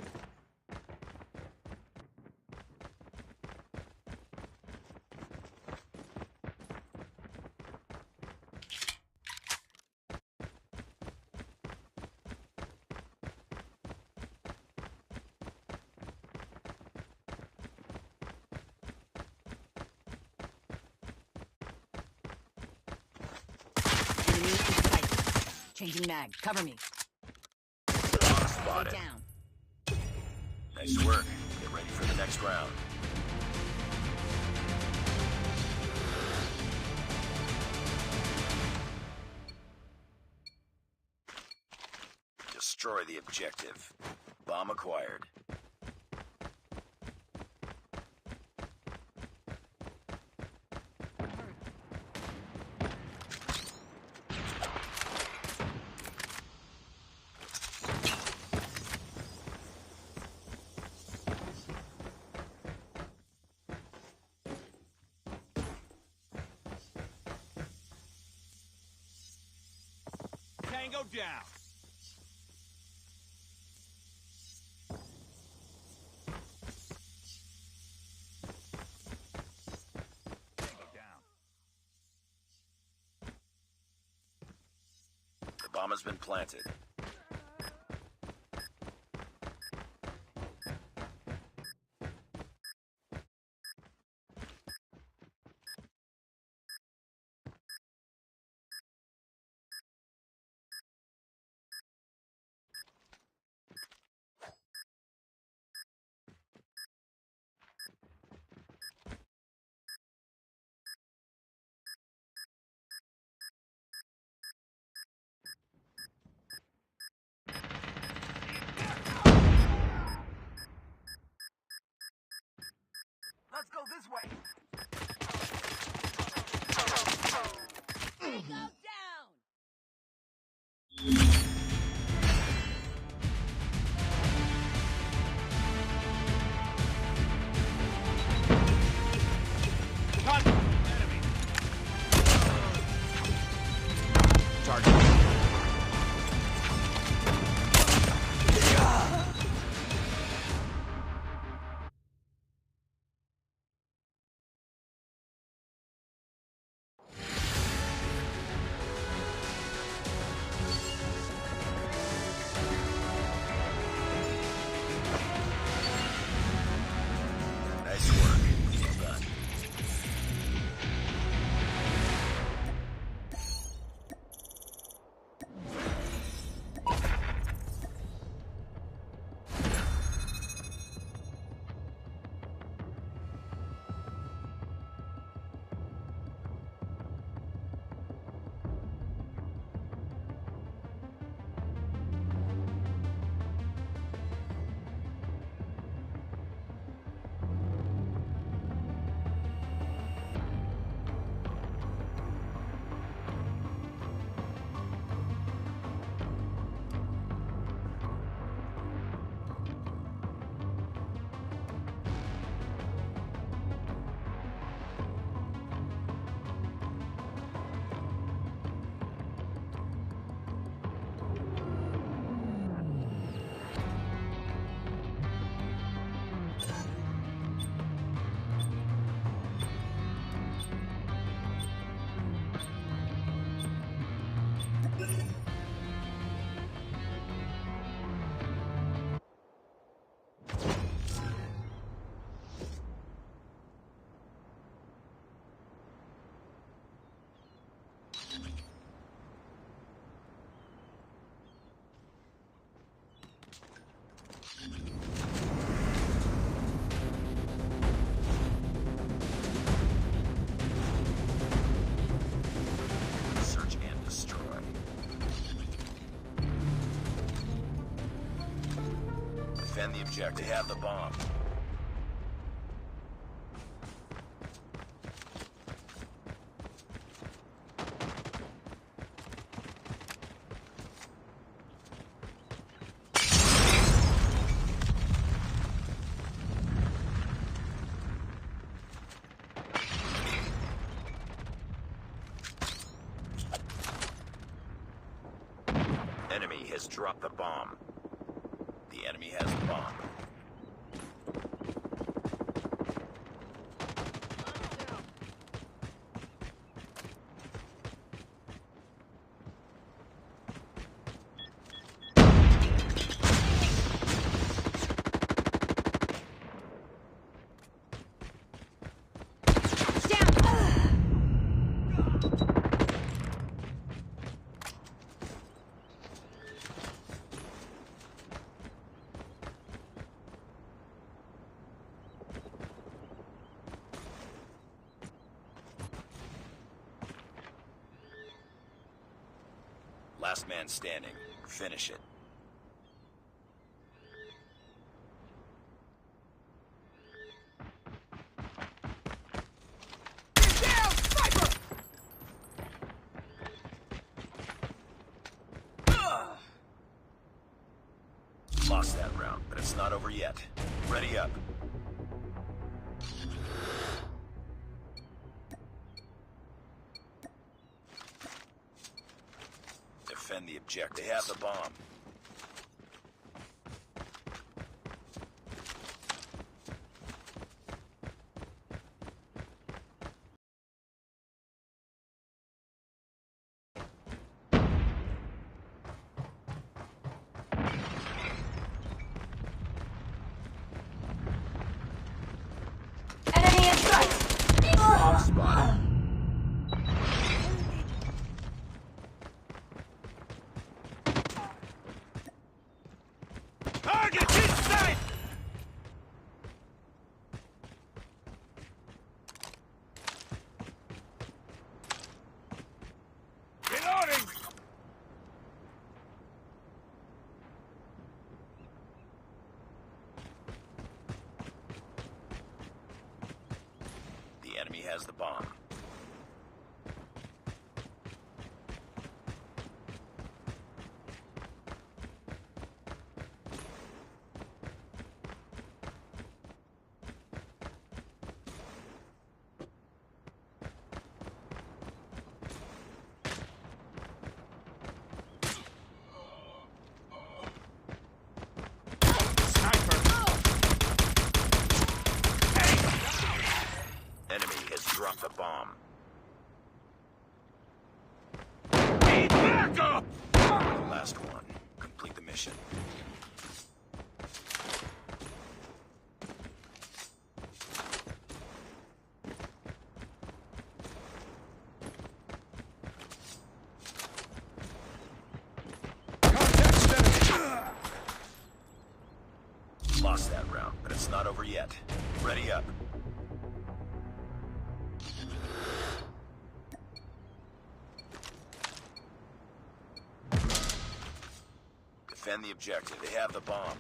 Enemy in sight. Changing mag. Cover me. Bomb Stay spotted. down. Nice work. Get ready for the next round. Destroy the objective. Bomb acquired. Tango down. Tango down. The bomb has been planted. Let's go this way. Defend the objective. They have the bomb. Enemy has dropped the bomb. The enemy has the bomb. Last man standing. Finish it. Down, sniper! Lost that round, but it's not over yet. Ready up. Defend the objective. They have the bomb. Enemy in sight! Bomb spotted. Target in sight! Reloading! The enemy has the bomb. Enemy has dropped the bomb. Need backup! Last one. Complete the mission. Lost that round, but it's not over yet. Ready up. Defend the objective. They have the bomb.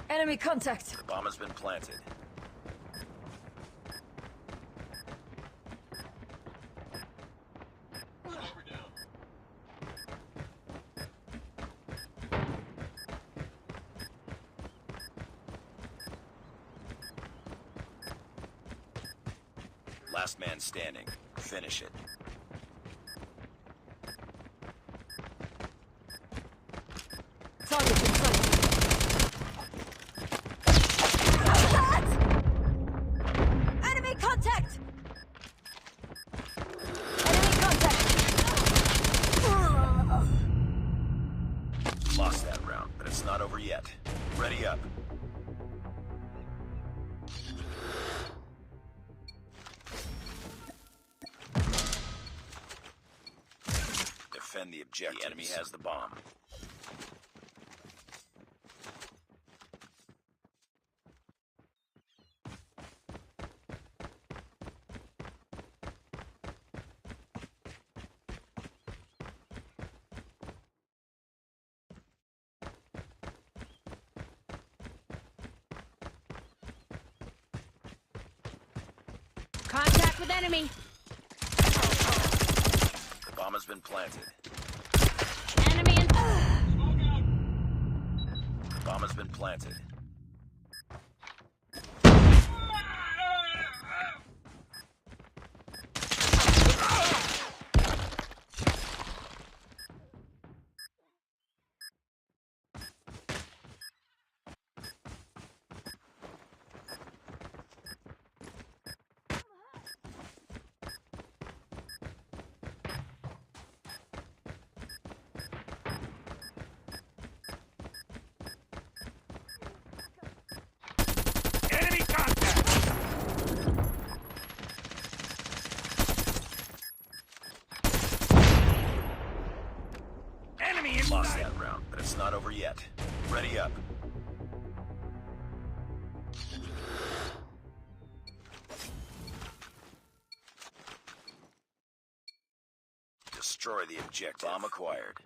Enemy contact! The bomb has been planted. Last man standing. Finish it. Target in sight! Enemy contact! Enemy contact! yet. Ready up. Defend the objective. The enemy has the bomb. Contact with enemy. The bomb has been planted. Enemy in. The bomb has been planted. Enemy contact! Enemy Lost inside! that round, but it's not over yet. Ready up. Destroy the objective. Bomb acquired.